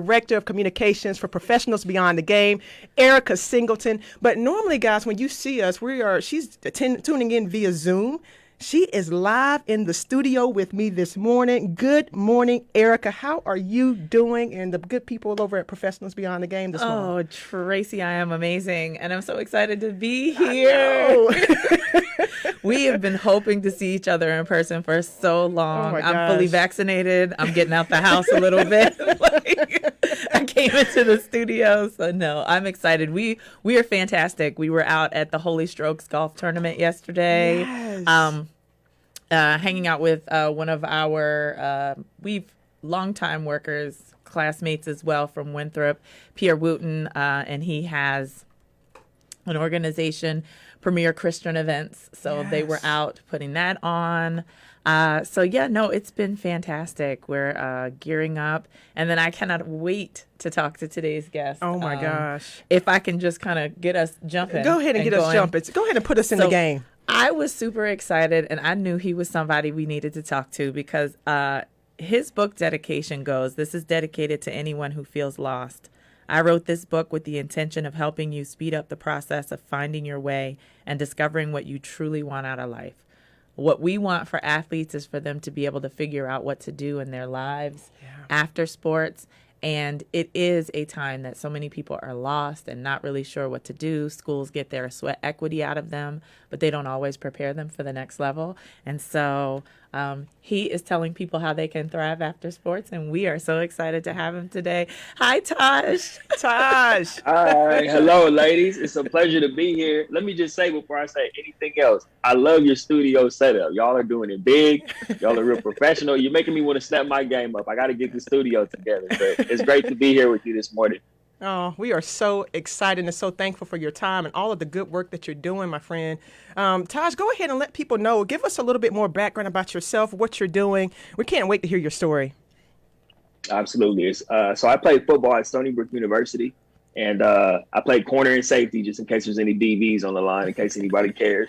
Director of Communications for Professionals Beyond the Game, Erica Singleton. But normally, guys, when you see us, she's tuning in via Zoom. She is live in the studio with me this morning. Good morning, Erica. How are you doing? And the good people over at Professionals Beyond the Game this morning. Oh, Tracy, I am amazing. And I'm so excited to be here. We have been hoping to see each other in person for so long. I'm fully vaccinated. I'm getting out the house a little bit. I came into the studio. So no, I'm excited. We are fantastic. We were out at the Holy Strokes golf tournament yesterday. Yes. Hanging out with one of our longtime workers, classmates as well from Winthrop, Pierre Wooten, and he has an organization, Premier Christian Events. So They were out putting that on. It's been fantastic. We're gearing up. And then I cannot wait to talk to today's guest. Oh, my gosh. If I can just kind of get us jumping. Go ahead and get us jumping. Go ahead and put us in the game. I was super excited, and I knew he was somebody we needed to talk to because his book dedication goes, "This is dedicated to anyone who feels lost. I wrote this book with the intention of helping you speed up the process of finding your way and discovering what you truly want out of life. What we want for athletes is for them to be able to figure out what to do in their lives after sports. And it is a time that so many people are lost and not really sure what to do. Schools get their sweat equity out of them, but they don't always prepare them for the next level. And so he is telling people how they can thrive after sports, and we are so excited to have him today. Hi, Taj. Taj. Hi. Hello, ladies. It's a pleasure to be here. Let me just say before I say anything else, I love your studio setup. Y'all are doing it big. Y'all are real professional. You're making me want to step my game up. I got to get the studio together. But it's great to be here with you this morning. Oh, we are so excited and so thankful for your time and all of the good work that you're doing, my friend. Taj, go ahead and let people know. Give us a little bit more background about yourself, what you're doing. We can't wait to hear your story. Absolutely. So I played football at Stony Brook University, and I played corner and safety just in case there's any DBs on the line, in case anybody cares.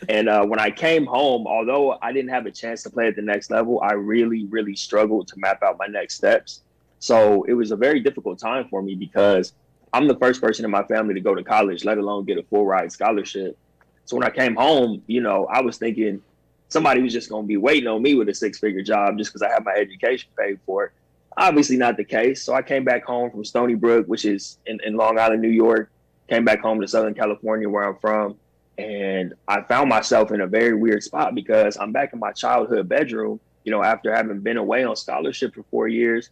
And when I came home, although I didn't have a chance to play at the next level, I really, really struggled to map out my next steps. So it was a very difficult time for me because I'm the first person in my family to go to college, let alone get a full ride scholarship. So when I came home, I was thinking somebody was just going to be waiting on me with a 6-figure job just because I have my education paid for. Obviously not the case. So I came back home from Stony Brook, which is in Long Island, New York, came back home to Southern California where I'm from. And I found myself in a very weird spot because I'm back in my childhood bedroom, after having been away on scholarship for 4 years.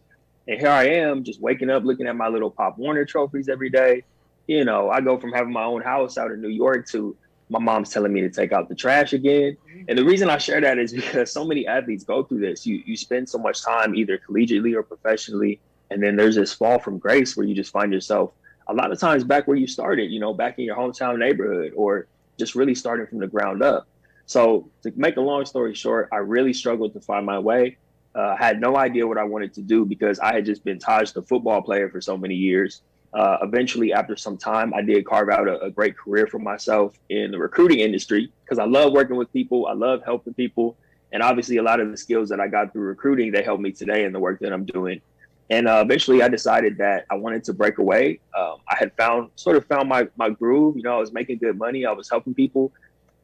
And here I am just waking up, looking at my little Pop Warner trophies every day. I go from having my own house out in New York to my mom's telling me to take out the trash again. And the reason I share that is because so many athletes go through this. You spend so much time either collegiately or professionally, and then there's this fall from grace where you just find yourself a lot of times back where you started, back in your hometown neighborhood or just really starting from the ground up. So to make a long story short, I really struggled to find my way. Had no idea what I wanted to do because I had just been Taj the football player for so many years. Eventually, after some time, I did carve out a great career for myself in the recruiting industry because I love working with people. I love helping people. And obviously, a lot of the skills that I got through recruiting, they help me today in the work that I'm doing. And eventually, I decided that I wanted to break away. I had found my groove. I was making good money. I was helping people.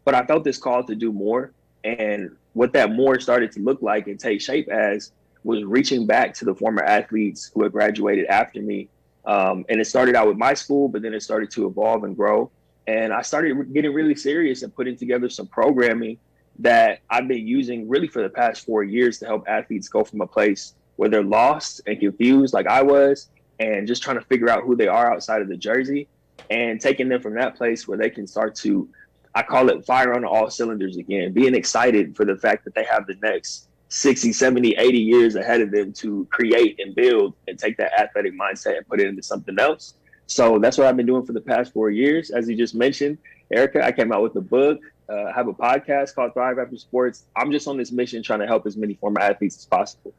But I felt this call to do more. And what that more started to look like and take shape as was reaching back to the former athletes who had graduated after me. And it started out with my school, but then it started to evolve and grow. And I started getting really serious and putting together some programming that I've been using really for the past 4 years to help athletes go from a place where they're lost and confused like I was and just trying to figure out who they are outside of the jersey and taking them from that place where they can start to, I call it fire on all cylinders again, being excited for the fact that they have the next 60, 70, 80 years ahead of them to create and build and take that athletic mindset and put it into something else. So that's what I've been doing for the past 4 years. As you just mentioned, Erica, I came out with a book, have a podcast called Thrive After Sports. I'm just on this mission trying to help as many former athletes as possible.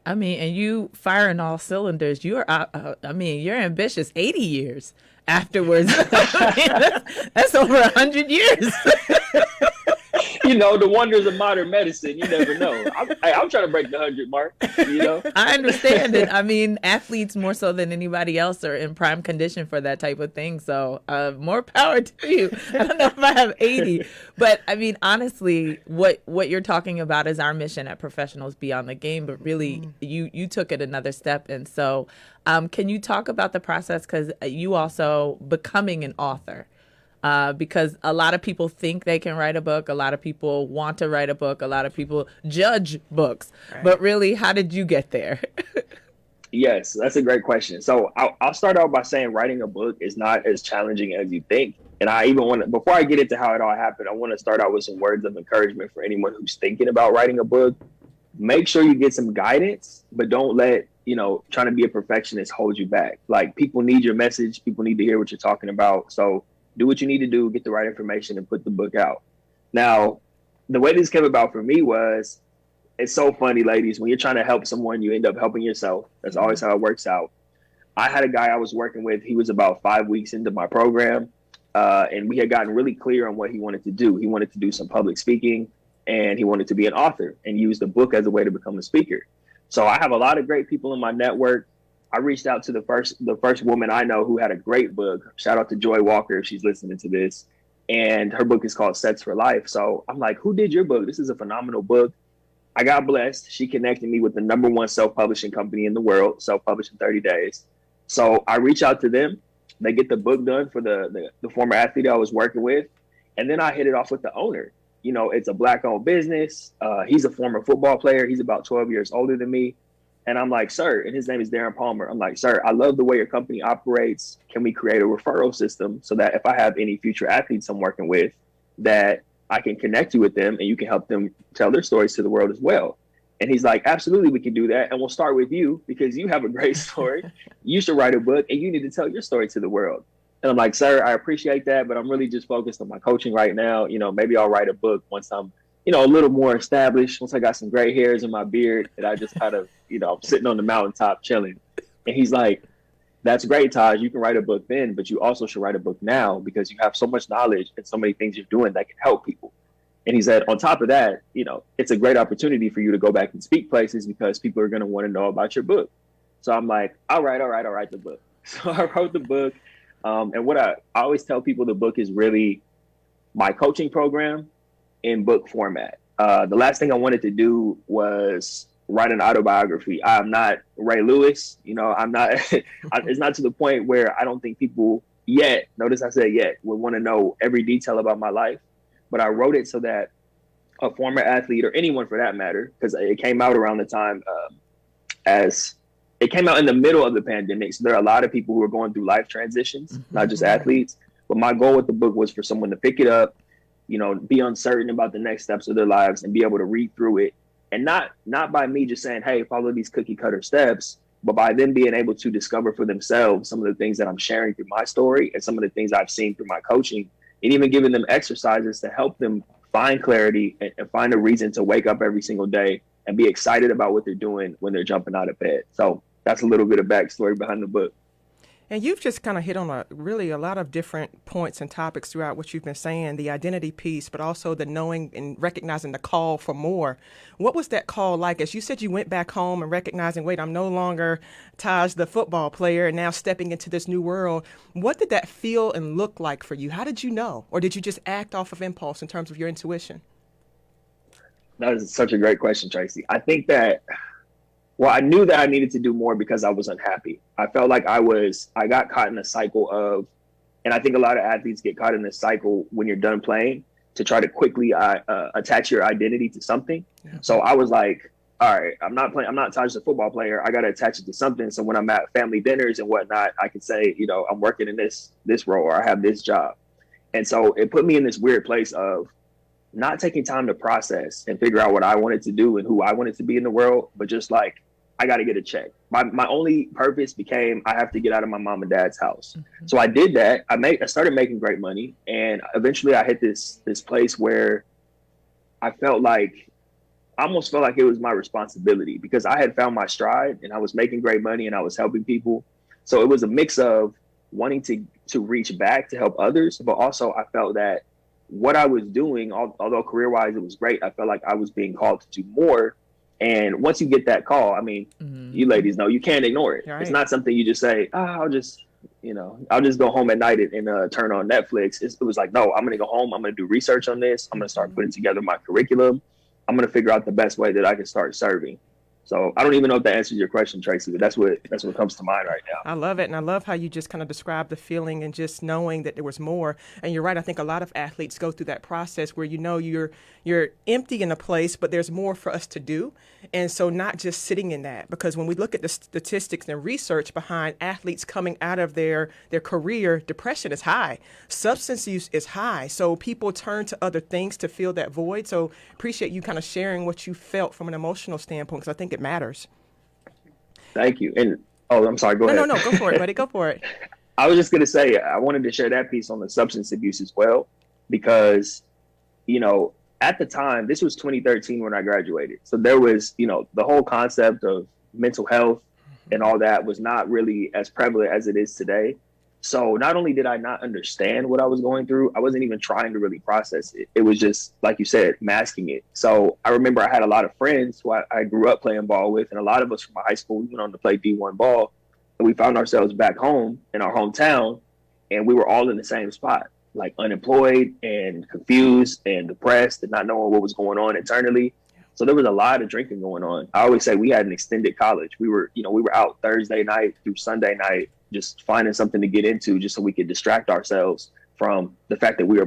I mean, and you firing all cylinders. You're ambitious. 80 years afterwards. That's over 100 years. the wonders of modern medicine. You never know. I'm trying to break the 100 mark. I understand it. I mean, athletes more so than anybody else are in prime condition for that type of thing. So more power to you. I don't know if I have 80, but I mean, honestly, what you're talking about is our mission at Professionals Beyond the Game. But really, you took it another step. And so can you talk about the process? Because you also becoming an author. Because a lot of people think they can write a book. A lot of people want to write a book. A lot of people judge books. Right. But really, how did you get there? Yes, that's a great question. So I'll start out by saying writing a book is not as challenging as you think. And I even want to, before I get into how it all happened, I want to start out with some words of encouragement for anyone who's thinking about writing a book. Make sure you get some guidance, but don't let, trying to be a perfectionist hold you back. Like, people need your message. People need to hear what you're talking about. So do what you need to do, get the right information, and put the book out. Now, the way this came about for me was, it's so funny, ladies, when you're trying to help someone, you end up helping yourself. That's always how it works out. I had a guy I was working with. He was about 5 weeks into my program, and we had gotten really clear on what he wanted to do. He wanted to do some public speaking, and he wanted to be an author and use the book as a way to become a speaker. So I have a lot of great people in my network. I reached out to the first woman I know who had a great book. Shout out to Joy Walker if she's listening to this. And her book is called Sets for Life. So I'm like, who did your book? This is a phenomenal book. I got blessed. She connected me with the #1 self-publishing company in the world, self-published in 30 days. So I reach out to them. They get the book done for the former athlete I was working with. And then I hit it off with the owner. It's a Black-owned business. He's a former football player. He's about 12 years older than me. And I'm like, sir, and his name is Darren Palmer. I'm like, sir, I love the way your company operates. Can we create a referral system so that if I have any future athletes I'm working with, that I can connect you with them and you can help them tell their stories to the world as well? And he's like, absolutely, we can do that. And we'll start with you because you have a great story. You should write a book and you need to tell your story to the world. And I'm like, sir, I appreciate that, but I'm really just focused on my coaching right now. Maybe I'll write a book once I'm a little more established, once I got some gray hairs in my beard and I just kind of, I'm sitting on the mountaintop chilling. And he's like, that's great, Taj. You can write a book then, but you also should write a book now because you have so much knowledge and so many things you're doing that can help people. And he said, on top of that, it's a great opportunity for you to go back and speak places because people are going to want to know about your book. So I'm like, all right, I'll write the book. So I wrote the book. And what I always tell people, the book is really my coaching program in book format. The last thing I wanted to do was write an autobiography. I'm not Ray Lewis. I'm not, it's not to the point where I don't think people yet, notice I said yet, would want to know every detail about my life. But I wrote it so that a former athlete or anyone for that matter, because it came out around the time as it came out in the middle of the pandemic. So there are a lot of people who are going through life transitions, not just athletes. But my goal with the book was for someone to pick it up, be uncertain about the next steps of their lives and be able to read through it. And not by me just saying, hey, follow these cookie cutter steps, but by them being able to discover for themselves some of the things that I'm sharing through my story and some of the things I've seen through my coaching, and even giving them exercises to help them find clarity and find a reason to wake up every single day and be excited about what they're doing when they're jumping out of bed. So that's a little bit of backstory behind the book. And you've just kind of hit on a lot of different points and topics throughout what you've been saying, the identity piece, but also the knowing and recognizing the call for more. What was that call like? As you said, you went back home and recognizing, wait, I'm no longer Taj, the football player, and now stepping into this new world. What did that feel and look like for you? How did you know? Or did you just act off of impulse in terms of your intuition? That is such a great question, Tracy. I think that, I knew that I needed to do more because I was unhappy. I felt like I got caught in a cycle of, and I think a lot of athletes get caught in this cycle when you're done playing to try to quickly attach your identity to something. Yeah. So I was like, all right, I'm not Taj the football player. I got to attach it to something. So when I'm at family dinners and whatnot, I can say, I'm working in this role or I have this job. And so it put me in this weird place of not taking time to process and figure out what I wanted to do and who I wanted to be in the world, but just like, I got to get a check. My only purpose became I have to get out of my mom and dad's house. Mm-hmm. So I did that. I started making great money. And eventually I hit this place where I almost felt like it was my responsibility because I had found my stride and I was making great money and I was helping people. So it was a mix of wanting to reach back to help others, but also I felt that what I was doing, although career-wise it was great, I felt like I was being called to do more. And once you get that call, I mean, you ladies know you can't ignore it. Right. It's not something you just say, I'll just go home at night and turn on Netflix. It was like, no, I'm going to go home. I'm going to do research on this. I'm going to start putting together my curriculum. I'm going to figure out the best way that I can start serving. So I don't even know if that answers your question, Tracy, but that's what comes to mind right now. I love it. And I love how you just kind of described the feeling and just knowing that there was more. And you're right. I think a lot of athletes go through that process where, you're empty in a place, but there's more for us to do. And so not just sitting in that, because when we look at the statistics and research behind athletes coming out of their career, depression is high. Substance use is high. So people turn to other things to fill that void. So appreciate you kind of sharing what you felt from an emotional standpoint, because I think it matters. Thank you. And I'm sorry, go ahead. No, go for it, buddy. Go for it. I was just going to say, I wanted to share that piece on the substance abuse as well, because, at the time, this was 2013 when I graduated. So there was, the whole concept of mental health and all that was not really as prevalent as it is today. So not only did I not understand what I was going through, I wasn't even trying to really process it. It was just, like you said, masking it. So I remember I had a lot of friends who I grew up playing ball with, and a lot of us from high school, we went on to play D1 ball, and we found ourselves back home in our hometown, and we were all in the same spot, like unemployed and confused and depressed and not knowing what was going on internally. So there was a lot of drinking going on. I always say we had an extended college. We were out Thursday night through Sunday night, just finding something to get into just so we could distract ourselves from the fact that we were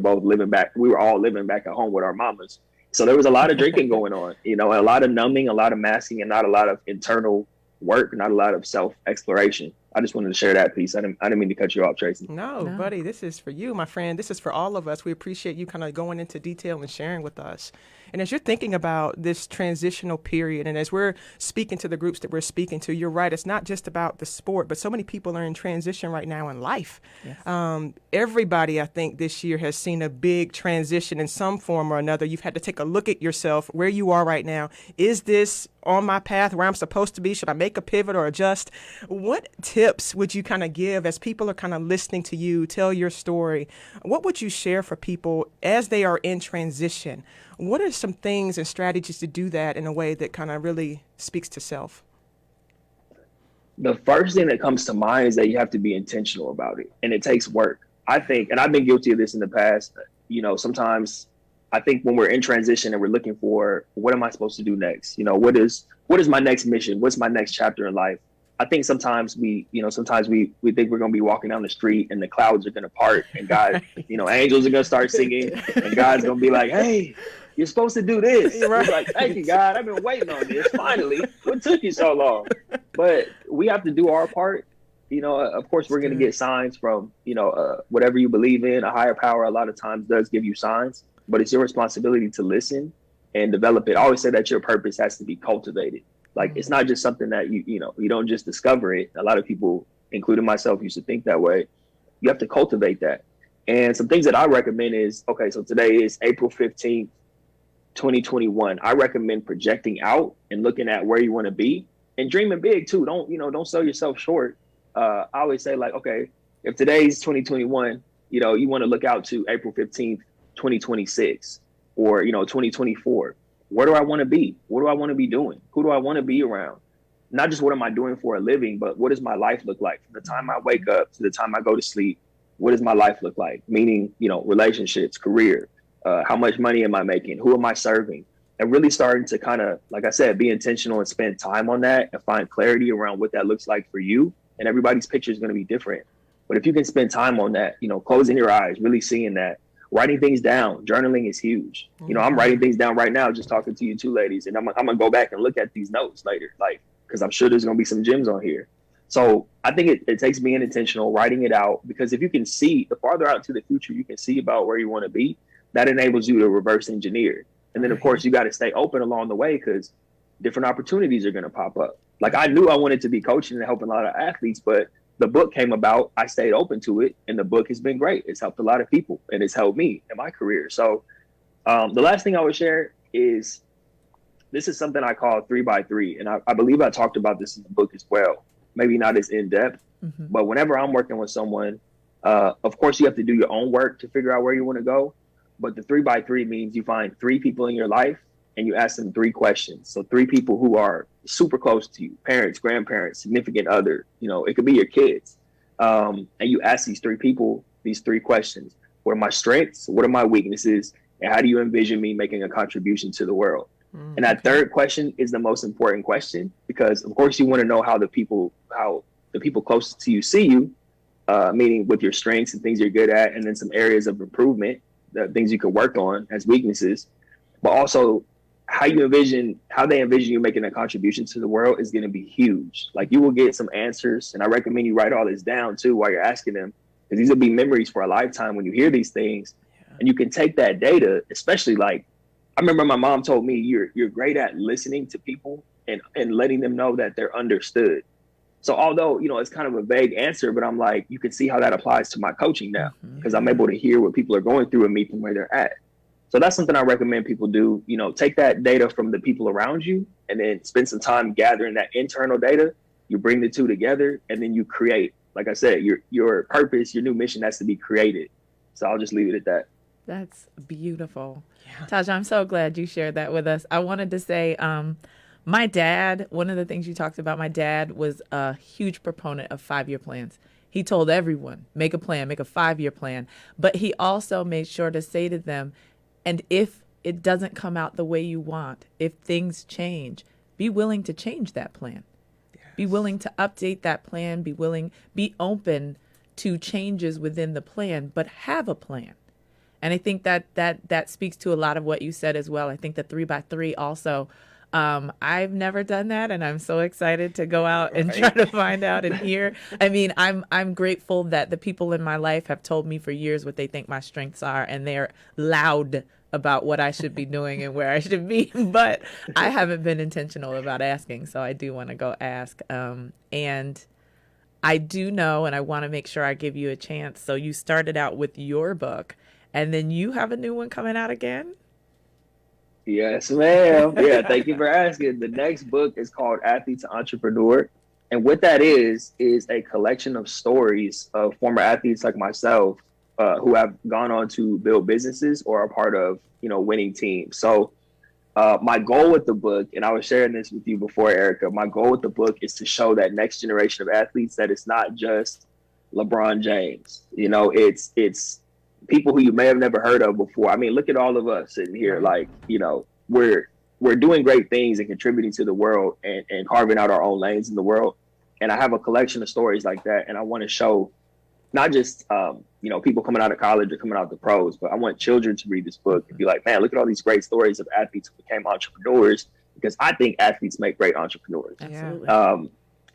all living back at home with our mamas. So there was a lot of drinking going on, a lot of numbing, a lot of masking, and not a lot of internal work, not a lot of self-exploration. I just wanted to share that piece. I didn't mean to cut you off, Tracy. No, buddy, this is for you, my friend. This is for all of us. We appreciate you kind of going into detail and sharing with us. And as you're thinking about this transitional period, and as we're speaking to the groups that we're speaking to, you're right. It's not just about the sport, but so many people are in transition right now in life. Yes. Everybody, I think, this year has seen a big transition in some form or another. You've had to take a look at yourself, where you are right now. Is this on my path where I'm supposed to be? Should I make a pivot or adjust? What tips would you kind of give as people are kind of listening to you tell your story? What would you share for people as they are in transition? What are some things and strategies to do that in a way that kind of really speaks to self? The first thing that comes to mind is that you have to be intentional about it, and it takes work. I think, and I've been guilty of this in the past, sometimes I think when we're in transition and we're looking for, what am I supposed to do next? What is my next mission? What's my next chapter in life? I think sometimes we think we're going to be walking down the street and the clouds are going to part and God, angels are going to start singing and God's going to be like, hey, you're supposed to do this. Right. Like, thank you, God. I've been waiting on this. Finally, what took you so long? But we have to do our part. Of course, we're going to get signs from, whatever you believe in. A higher power a lot of times does give you signs, but it's your responsibility to listen and develop it. I always say that your purpose has to be cultivated. Like, it's not just something that you don't just discover it. A lot of people, including myself, used to think that way. You have to cultivate that. And some things that I recommend is, okay, so today is April 15th, 2021. I recommend projecting out and looking at where you want to be and dreaming big too. Don't sell yourself short. I always say, like, okay, if today's 2021, you want to look out to April 15th, 2026 or, 2024. Where do I want to be? What do I want to be doing? Who do I want to be around? Not just what am I doing for a living, but what does my life look like? From the time I wake up to the time I go to sleep, what does my life look like? Meaning, relationships, career, how much money am I making? Who am I serving? And really starting to kind of, like I said, be intentional and spend time on that and find clarity around what that looks like for you. And everybody's picture is going to be different. But if you can spend time on that, closing your eyes, really seeing that, writing things down, journaling is huge. I'm writing things down right now, just talking to you two ladies. And I'm going to go back and look at these notes later, because I'm sure there's going to be some gems on here. So I think it takes being intentional, writing it out, because if you can see, the farther out to the future you can see about where you want to be, that enables you to reverse engineer. And then, of course, you got to stay open along the way, because different opportunities are going to pop up. Like, I knew I wanted to be coaching and helping a lot of athletes, but the book came about, I stayed open to it, and the book has been great. It's helped a lot of people, and it's helped me in my career. So the last thing I would share is, this is something I call 3x3. And I believe I talked about this in the book as well. Maybe not as in depth, but whenever I'm working with someone, of course, you have to do your own work to figure out where you want to go. But the 3x3 means you find 3 people in your life and you ask them 3 questions. So 3 people who are super close to you, parents, grandparents, significant other, it could be your kids. And you ask these 3 people these 3 questions. What are my strengths? What are my weaknesses? And how do you envision me making a contribution to the world? And that third question is the most important question, because of course you want to know how the people closest to you see you, meaning with your strengths and things you're good at, and then some areas of improvement, the things you could work on as weaknesses, but also how they envision you making a contribution to the world is going to be huge. Like, you will get some answers, and I recommend you write all this down too while you're asking them, because these will be memories for a lifetime when you hear these things. And you can take that data, especially like, I remember my mom told me, you're great at listening to people and letting them know that they're understood. So although, it's kind of a vague answer, but I'm like, you can see how that applies to my coaching now, because I'm able to hear what people are going through and meet them where they're at. So that's something I recommend people do. Take that data from the people around you and then spend some time gathering that internal data. You bring the 2 together and then you create, like I said, your purpose, your new mission has to be created. So I'll just leave it at that. That's beautiful. Yeah. Taj, I'm so glad you shared that with us. I wanted to say, my dad, one of the things you talked about, my dad was a huge proponent of 5-year plans. He told everyone, make a plan, make a 5-year plan. But he also made sure to say to them, and if it doesn't come out the way you want, if things change, be willing to change that plan. Yes. Be willing to update that plan, be open to changes within the plan, but have a plan. And I think that speaks to a lot of what you said as well. I think the 3x3 also, I've never done that, and I'm so excited to go out and try to find out and hear. I mean, I'm grateful that the people in my life have told me for years what they think my strengths are, and they're loud about what I should be doing and where I should be. But I haven't been intentional about asking, so I do want to go ask. And I do know, and I want to make sure I give you a chance. So you started out with your book, and then you have a new one coming out again? Yes, ma'am. Yeah, thank you for asking. The next book is called Athlete to Entrepreneur. And what that is a collection of stories of former athletes like myself who have gone on to build businesses or are part of, winning teams. So my goal with the book, and I was sharing this with you before, Erica, my goal with the book is to show that next generation of athletes that it's not just LeBron James. It's people who you may have never heard of before. I mean, look at all of us sitting here, like, we're doing great things and contributing to the world and carving out our own lanes in the world. And I have a collection of stories like that. And I want to show not just, people coming out of college or coming out the pros, but I want children to read this book and be like, man, look at all these great stories of athletes who became entrepreneurs, because I think athletes make great entrepreneurs. Absolutely.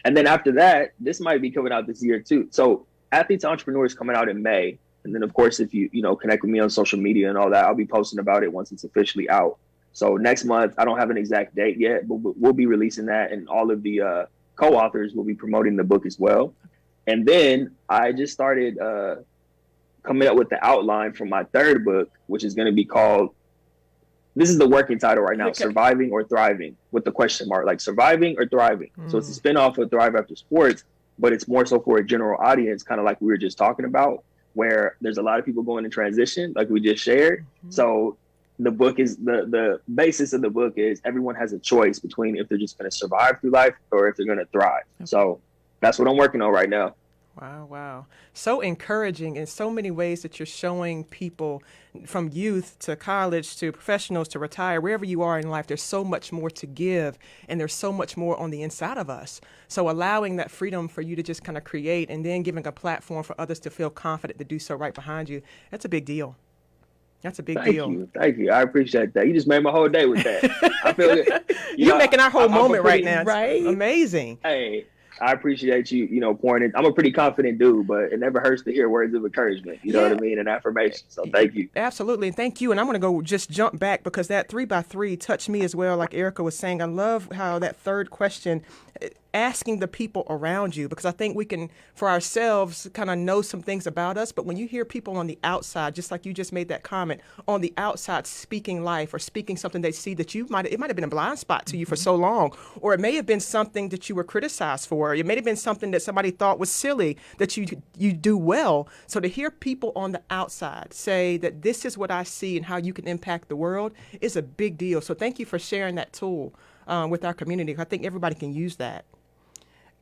And then after that, this might be coming out this year too. So Athletes to Entrepreneurs coming out in May. And then, of course, if you connect with me on social media and all that, I'll be posting about it once it's officially out. So next month, I don't have an exact date yet, but we'll be releasing that. And all of the co-authors will be promoting the book as well. And then I just started coming up with the outline for my 3rd book, which is going to be called, this is the working title right now, okay, Surviving or Thriving, with the question mark, like surviving or thriving. So it's a spinoff of Thrive After Sports, but it's more so for a general audience, kind of like we were just talking about, where there's a lot of people going in transition, like we just shared. So the book is, the basis of the book is everyone has a choice between if they're just going to survive through life or if they're going to thrive. Okay. So that's what I'm working on right now. Wow. So encouraging in so many ways that you're showing people, from youth to college to professionals to retire, wherever you are in life, there's so much more to give, and there's so much more on the inside of us. So allowing that freedom for you to just kind of create, and then giving a platform for others to feel confident to do so right behind you, that's a big deal. That's a big deal. Thank you. I appreciate that. You just made my whole day with that. I feel good. You're making our whole moment right now. Right? Amazing. Hey, I appreciate you, pouring it. I'm a pretty confident dude, but it never hurts to hear words of encouragement, you know what I mean, and affirmation. So thank you. Absolutely. And thank you. And I'm going to go just jump back, because that 3x3 touched me as well. Like Erica was saying, I love how that 3rd question, asking the people around you, because I think we can, for ourselves, kind of know some things about us. But when you hear people on the outside, just like you just made that comment, on the outside speaking life or speaking something they see that it might have been a blind spot to you for so long, or it may have been something that you were criticized for. It may have been something that somebody thought was silly that you do well. So to hear people on the outside say that this is what I see and how you can impact the world is a big deal. So thank you for sharing that tool with our community. I think everybody can use that.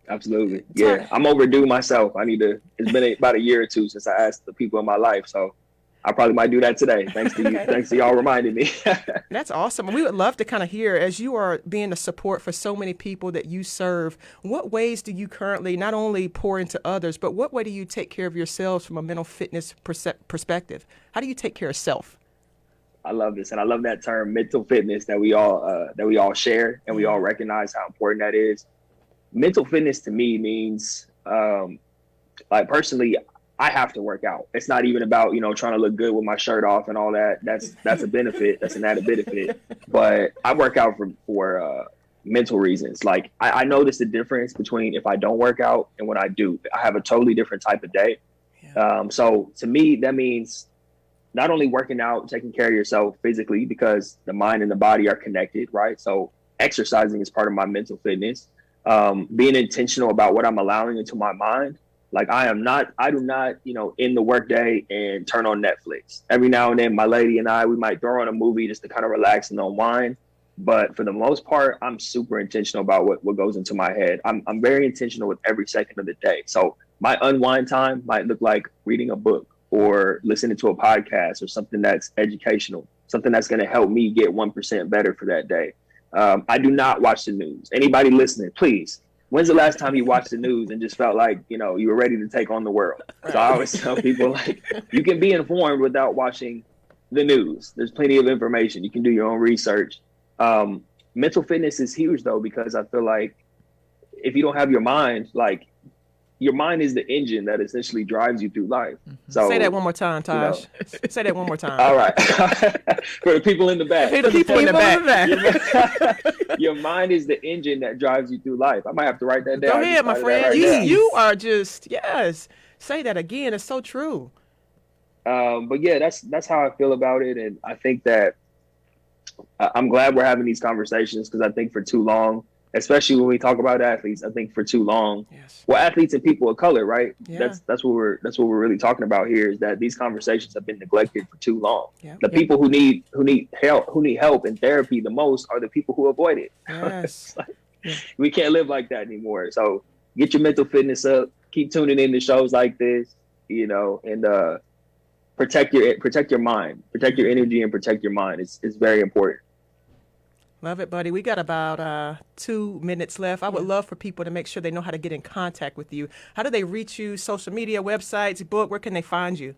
Absolutely. Yeah. I'm overdue myself. It's been about a year or two since I asked the people in my life. So I probably might do that today. Thanks to you. Thanks to y'all reminding me. That's awesome. We would love to kind of hear, as you are being a support for so many people that you serve, what ways do you currently not only pour into others, but what way do you take care of yourselves from a mental fitness perspective? How do you take care of self? I love this. And I love that term, mental fitness, that we all share and we all recognize how important that is. Mental fitness to me means, like personally, I have to work out. It's not even about, trying to look good with my shirt off and all that. That's a benefit. That's an added benefit. But I work out for mental reasons. Like I notice the difference between if I don't work out and when I do. I have a totally different type of day. Yeah. So to me, that means not only working out, taking care of yourself physically, because the mind and the body are connected, right? So exercising is part of my mental fitness. Being intentional about what I'm allowing into my mind. Like I do not, in the workday and turn on Netflix. Every now and then, my lady and we might throw on a movie just to kind of relax and unwind. But for the most part, I'm super intentional about what goes into my head. I'm very intentional with every second of the day. So my unwind time might look like reading a book or listening to a podcast or something that's educational, something that's going to help me get 1% better for that day. I do not watch the news. Anybody listening, please, when's the last time you watched the news and just felt like, you were ready to take on the world? So I always tell people, like, you can be informed without watching the news. There's plenty of information. You can do your own research. Mental fitness is huge, though, because I feel like if you don't have your mind, like, your mind is the engine that essentially drives you through life. So say that one more time, Taj. Say that one more time. All right. For the people in the back. For the people in the back. Your mind is the engine that drives you through life. I might have to write that down. Go ahead, my friend. You are just, yes. Say that again. It's so true. But yeah, that's how I feel about it. And I think that I'm glad we're having these conversations, because I think for too long, especially when we talk about athletes, I think for too long, well, athletes and people of color, right? Yeah. That's what we're really talking about here, is that these conversations have been neglected for too long. Yeah. The people who need help and therapy the most are the people who avoid it. Yes. We can't live like that anymore. So get your mental fitness up, keep tuning in to shows like this, and protect your mind, protect your energy, and protect your mind. It's very important. Love it, buddy. We got about 2 minutes left. I would love for people to make sure they know how to get in contact with you. How do they reach you? Social media, websites, book, where can they find you?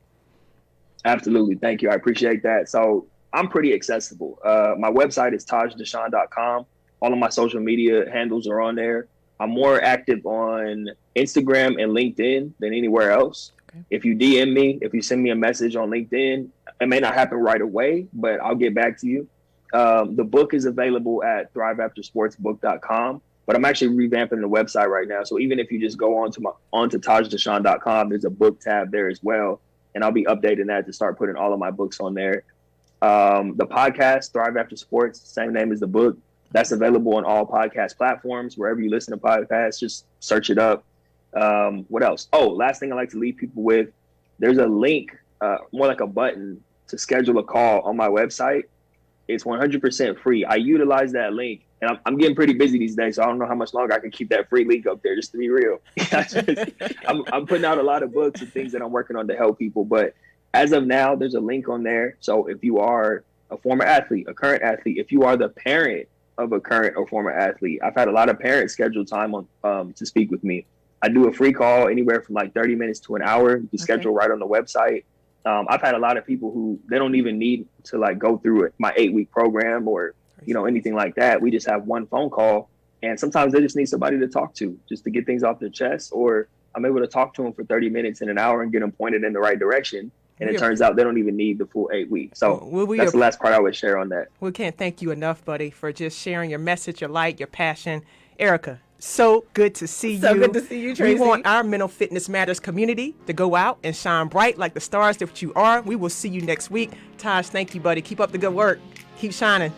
Absolutely. Thank you. I appreciate that. So I'm pretty accessible. My website is tajdashaun.com. All of my social media handles are on there. I'm more active on Instagram and LinkedIn than anywhere else. Okay. If you DM me, if you send me a message on LinkedIn, it may not happen right away, but I'll get back to you. The book is available at thriveaftersportsbook.com, but I'm actually revamping the website right now. So even if you just go onto tajdashaun.com, there's a book tab there as well. And I'll be updating that to start putting all of my books on there. The podcast, Thrive After Sports, same name as the book. That's available on all podcast platforms. Wherever you listen to podcasts, just search it up. What else? Oh, last thing I like to leave people with, there's a link, more like a button, to schedule a call on my website. It's 100% free. I utilize that link, and I'm getting pretty busy these days, so I don't know how much longer I can keep that free link up there, just to be real. I'm putting out a lot of books and things that I'm working on to help people, but as of now, there's a link on there. So if you are a former athlete, a current athlete, if you are the parent of a current or former athlete, I've had a lot of parents schedule time on to speak with me. I do a free call anywhere from like 30 minutes to an hour. You can schedule right on the website. I've had a lot of people who they don't even need to like go through my 8-week program or, anything like that. We just have one phone call, and sometimes they just need somebody to talk to just to get things off their chest, or I'm able to talk to them for 30 minutes in an hour and get them pointed in the right direction. And it turns out they don't even need the full 8 weeks. So that's the last part I would share on that. We can't thank you enough, buddy, for just sharing your message, your light, your passion. Erica, So good to see you. So good to see you, Tracy. We want our Mental Fitness Matters community to go out and shine bright like the stars that you are. We will see you next week. Taj, thank you, buddy. Keep up the good work. Keep shining.